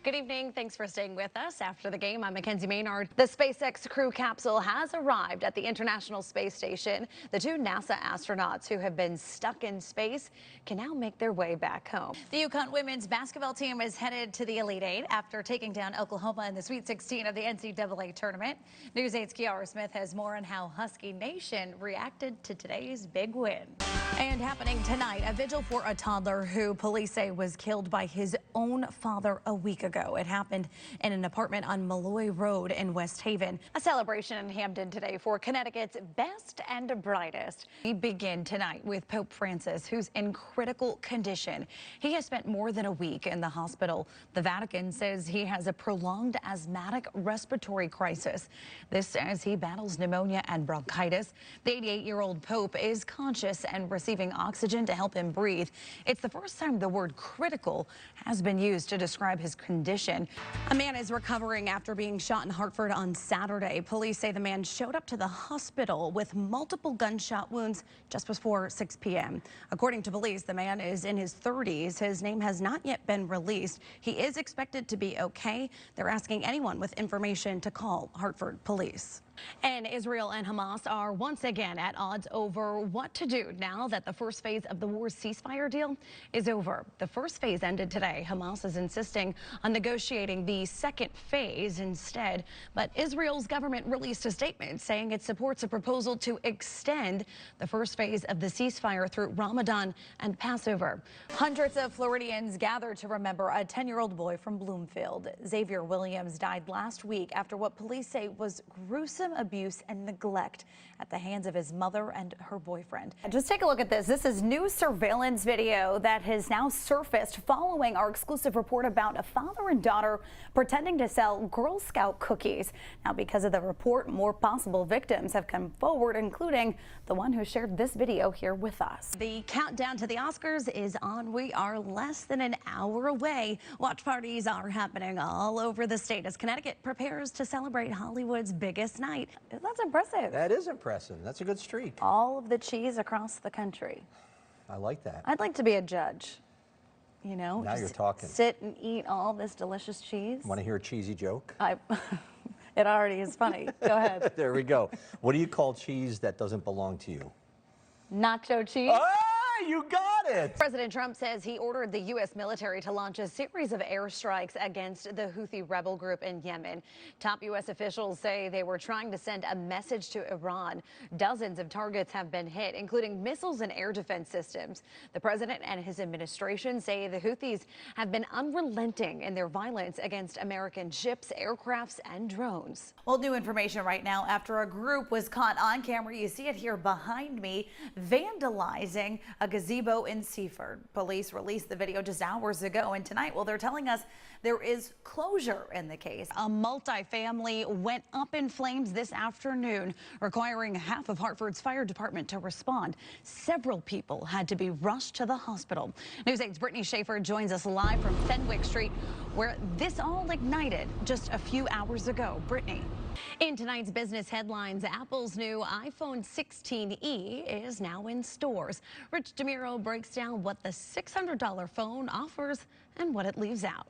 Good evening. Thanks for staying with us. After the game, I'm Mackenzie Maynard. The SpaceX Crew capsule has arrived at the International Space Station. The two NASA astronauts who have been stuck in space can now make their way back home. The UConn women's basketball team is headed to the Elite Eight after taking down Oklahoma in the Sweet 16 of the NCAA tournament. News 8's Kiara Smith has more on how Husky Nation reacted to today's big win. And happening tonight, a vigil for a toddler who police say was killed by his own father a week ago. It happened in an apartment on Malloy Road in West Haven. A celebration in Hampden today for Connecticut's best and brightest. We begin tonight with Pope Francis, who's in critical condition. He has spent more than a week in the hospital. The Vatican says he has a prolonged asthmatic respiratory crisis. This as he battles pneumonia and bronchitis. The 88-year-old Pope is conscious and receiving oxygen to help him breathe. It's the first time the word critical has been used to describe his condition. A man is recovering after being shot in Hartford on Saturday. Police say the man showed up to the hospital with multiple gunshot wounds just before 6 p.m. According to police, the man is in his 30s. His name has not yet been released. He is expected to be okay. They're asking anyone with information to call Hartford police. And Israel and Hamas are once again at odds over what to do now that the first phase of the war's ceasefire deal is over. The first phase ended today. Hamas is insisting on negotiating the second phase instead. But Israel's government released a statement saying it supports a proposal to extend the first phase of the ceasefire through Ramadan and Passover. Hundreds of Floridians gathered to remember a 10-year-old boy from Bloomfield. Xavier Williams died last week after what police say was gruesome abuse and neglect at the hands of his mother and her boyfriend. And just take a look at this. This is new surveillance video that has now surfaced following our exclusive report about a father and daughter pretending to sell Girl Scout cookies. Now, because of the report, more possible victims have come forward, including the one who shared this video here with us. The countdown to the Oscars is on. We are less than an hour away. Watch parties are happening all over the state as Connecticut prepares to celebrate Hollywood's biggest night. That's impressive. That is impressive. That's a good streak. All of the cheese across the country. I like that. I'd like to be a judge. You know, now you're talking. Sit and eat all this delicious cheese. Want to hear a cheesy joke? It already is funny. Go ahead. There we go. What do you call cheese that doesn't belong to you? Nacho cheese. Ah, you got it. President Trump says he ordered the U.S. military to launch a series of airstrikes against the Houthi rebel group in Yemen. Top U.S. officials say they were trying to send a message to Iran. Dozens of targets have been hit, including missiles and air defense systems. The president and his administration say the Houthis have been unrelenting in their violence against American ships, aircrafts, and drones. Well, new information right now after a group was caught on camera. You see it here behind me, vandalizing a gazebo in Seaford. Police released the video just hours ago, and tonight, well, they're telling us there is closure in the case. A multifamily went up in flames this afternoon, requiring half of Hartford's fire department to respond. Several people had to be rushed to the hospital. News 8's Brittany Schaefer joins us live from Fenwick Street, where this all ignited just a few hours ago. Brittany. In tonight's business headlines, Apple's new iPhone 16e is now in stores. Rich DeMiro breaks down what the $600 phone offers and what it leaves out.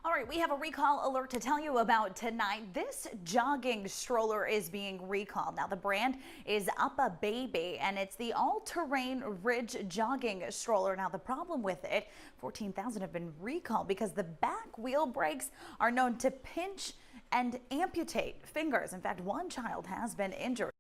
All right, we have a recall alert to tell you about tonight. This jogging stroller is being recalled. Now, the brand is Uppa Baby, and it's the all-terrain Ridge jogging stroller. Now, the problem with it, 14,000 have been recalled because the back wheel brakes are known to pinch and amputate fingers. In fact, one child has been injured.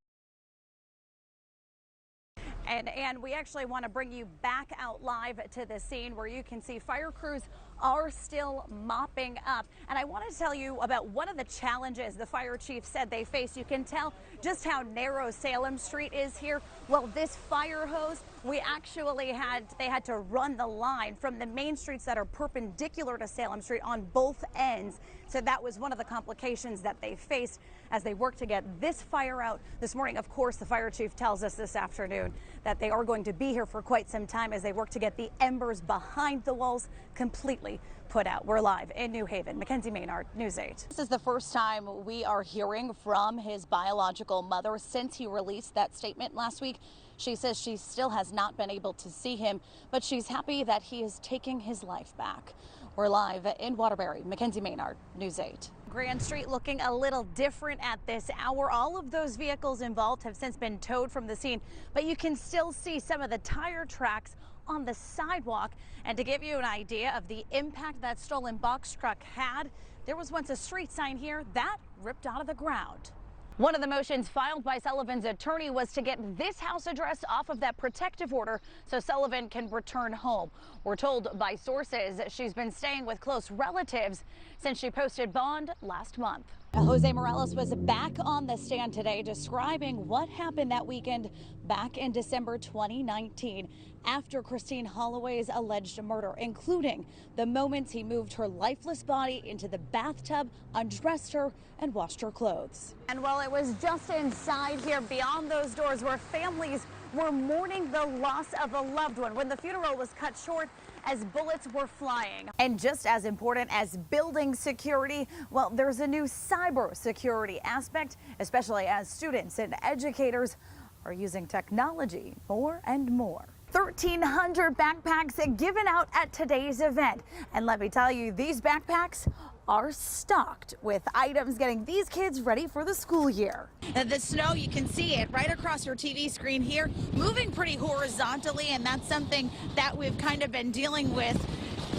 And we actually want to bring you back out live to the scene where you can see fire crews are still mopping up. And I want to tell you about one of the challenges the fire chief said they face. You can tell just how narrow Salem Street is here. Well, this fire hose, they had to run the line from the main streets that are perpendicular to Salem Street on both ends. So that was one of the complications that they faced as they worked to get this fire out this morning. Of course, the fire chief tells us this afternoon that they are going to be here for quite some time as they work to get the embers behind the walls completely put out. We're live in New Haven. Mackenzie Maynard, News 8. This is the first time we are hearing from his biological mother since he released that statement last week. She says she still has not been able to see him, but she's happy that he is taking his life back. We're live in Waterbury. Mackenzie Maynard, News 8. Grand Street looking a little different at this hour. All of those vehicles involved have since been towed from the scene, but you can still see some of the tire tracks on the sidewalk. And to give you an idea of the impact that stolen box truck had, there was once a street sign here that ripped out of the ground. One of the motions filed by Sullivan's attorney was to get this house address off of that protective order so Sullivan can return home. We're told by sources she's been staying with close relatives since she posted bond last month. Jose Morales was back on the stand today describing what happened that weekend back in December 2019 after Christine Holloway's alleged murder, including the moments he moved her lifeless body into the bathtub, undressed her, and washed her clothes. And while it was just inside here, beyond those doors, where families were mourning the loss of a loved one when the funeral was cut short as bullets were flying. And just as important as building security, well, there's a new cyber security aspect, especially as students and educators are using technology more and more. 1,300 backpacks given out at today's event. And let me tell you, these backpacks are stocked with items getting these kids ready for the school year. The snow, you can see it right across your TV screen here, moving pretty horizontally, and that's something that we've kind of been dealing with.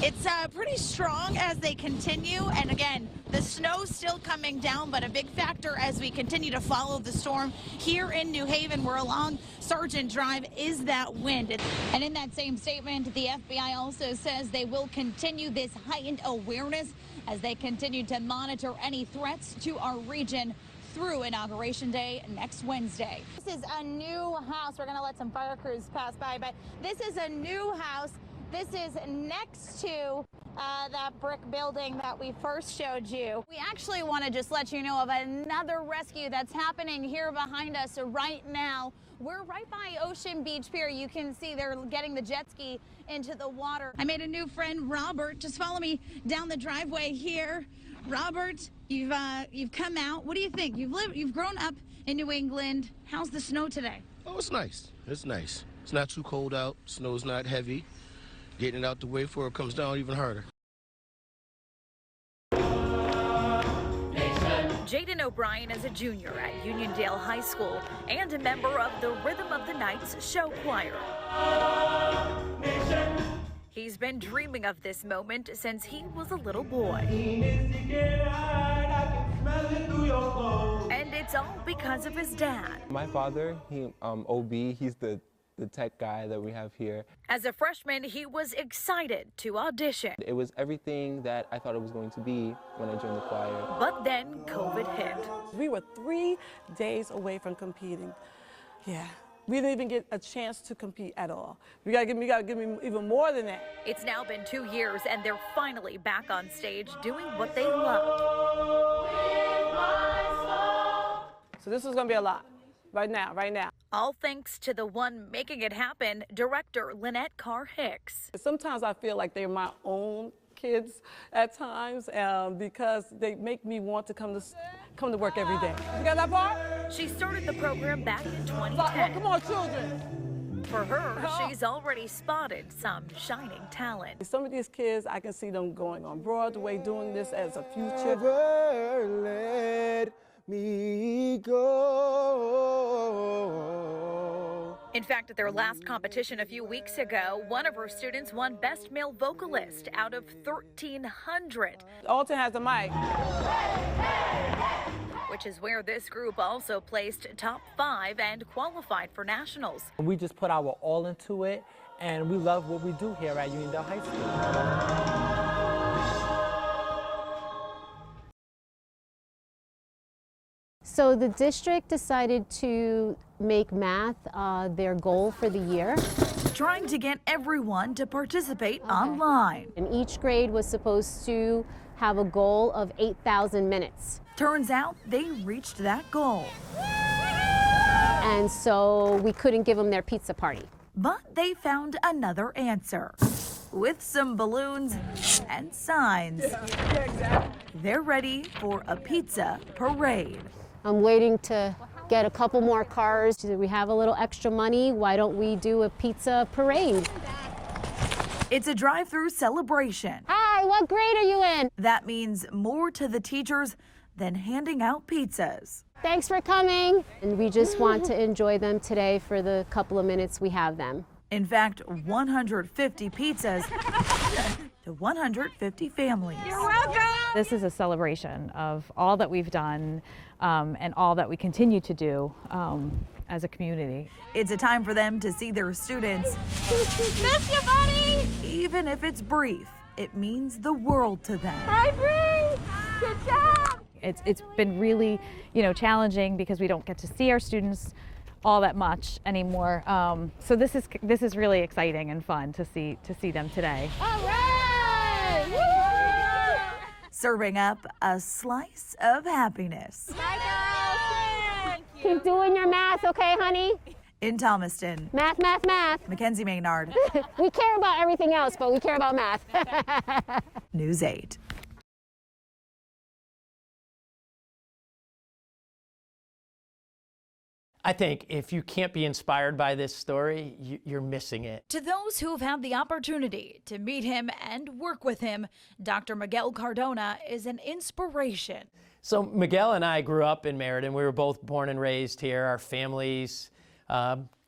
It's pretty strong as they continue, and again, the snow's still coming down, but a big factor as we continue to follow the storm here in New Haven, we're along Sargent Drive, is that wind. And in that same statement, the FBI also says they will continue this heightened awareness as they continue to monitor any threats to our region through Inauguration Day next Wednesday. This is a new house. We're going to let some fire crews pass by, but this is a new house. This is next to that brick building that we first showed you. We actually want to just let you know of another rescue that's happening here behind us right now. We're right by Ocean Beach Pier. You can see they're getting the jet ski into the water. I made a new friend, Robert. Just follow me down the driveway here. Robert, you've come out. What do you think? You've grown up in New England. How's the snow today? Oh, it's nice. It's nice. It's not too cold out. Snow's not heavy. Getting it out the way before it comes down even harder. Jaden O'Brien is a junior at Uniondale High School and a member of the Rhythm of the Night's show choir. He's been dreaming of this moment since he was a little boy. And it's all because of his dad. My father, OB, he's the tech guy that we have here. As a freshman, he was excited to audition. It was everything that I thought it was going to be when I joined the choir. But then COVID hit. We were 3 days away from competing. Yeah. We didn't even get a chance to compete at all. You gotta give me even more than that. It's now been 2 years and they're finally back on stage doing what they love. So this is gonna be a lot. Right now. All thanks to the one making it happen, director Lynette Carr-Hicks. Sometimes I feel like they're my own kids at times because they make me want to come to work every day. You got that part? She started the program back in 2010. Come on, children. For her, she's already spotted some shining talent. Some of these kids, I can see them going on Broadway, doing this as a future. Never let me go. In fact, at their last competition a few weeks ago, one of her students won Best Male Vocalist out of 1,300. Alton has the mic. Which is where this group also placed top 5 and qualified for nationals. We just put our all into it, and we love what we do here at Uniondale High School. So the district decided to make math their goal for the year. Trying to get everyone to participate online. And each grade was supposed to have a goal of 8,000 minutes. Turns out they reached that goal. And so we couldn't give them their pizza party. But they found another answer. With some balloons and signs. They're ready for a pizza parade. I'm waiting to get a couple more cars. We have a little extra money. Why don't we do a pizza parade? It's a drive-through celebration. Hi! Hi, what grade are you in? That means more to the teachers than handing out pizzas. Thanks for coming. And we just want to enjoy them today for the couple of minutes we have them. In fact, 150 pizzas to 150 families. You're welcome. This is a celebration of all that we've done and all that we continue to do as a community. It's a time for them to see their students. Miss you, buddy. Even if it's brief, it means the world to them. Hi, Bree. Good job. It's been really, challenging because we don't get to see our students all that much anymore. So this is really exciting and fun to see them today. All right! Woo! Serving up a slice of happiness. Keep doing your math, okay, honey? In Thomaston, Math, math, math. Mackenzie Maynard, We care about everything else, but we care about math. News 8. I think if you can't be inspired by this story, you're missing it. To those who have had the opportunity to meet him and work with him, Dr. Miguel Cardona is an inspiration. So Miguel and I grew up in Meriden. We were both born and raised here. Our families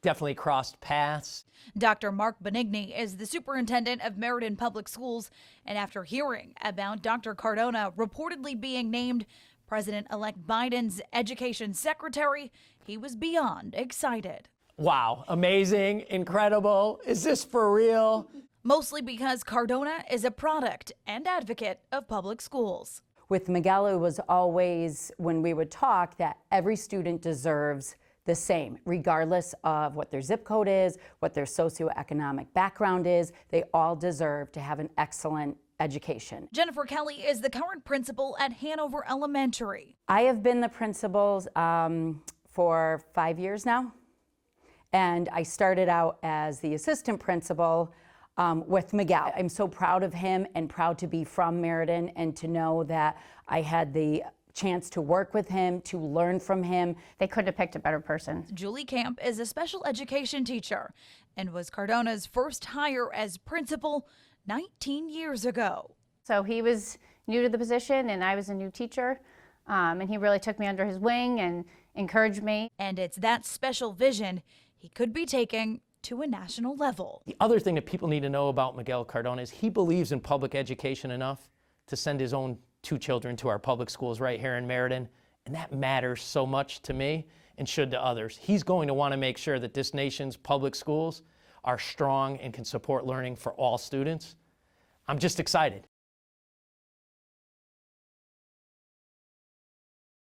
definitely crossed paths. Dr. Mark Benigni is the superintendent of Meriden Public Schools, and after hearing about Dr. Cardona reportedly being named President-elect Biden's education secretary, he was beyond excited. Wow, amazing, incredible. Is this for real? Mostly because Cardona is a product and advocate of public schools. With Miguel, it was always, when we would talk, that every student deserves the same, regardless of what their zip code is, what their socioeconomic background is. They all deserve to have an excellent education. Jennifer Kelly is the current principal at Hanover Elementary. I have been the principal for 5 years now, and I started out as the assistant principal with Miguel. I'm so proud of him and proud to be from Meriden and to know that I had the chance to work with him, to learn from him. They couldn't have picked a better person. Julie Camp is a special education teacher and was Cardona's first hire as principal 19 years ago. So he was new to the position and I was a new teacher, and he really took me under his wing and encouraged me. And it's that special vision he could be taking to a national level. The other thing that people need to know about Miguel Cardona is he believes in public education enough to send his own 2 children to our public schools right here in Meriden, and that matters so much to me and should to others. He's going to want to make sure that this nation's public schools are strong and can support learning for all students. I'm just excited.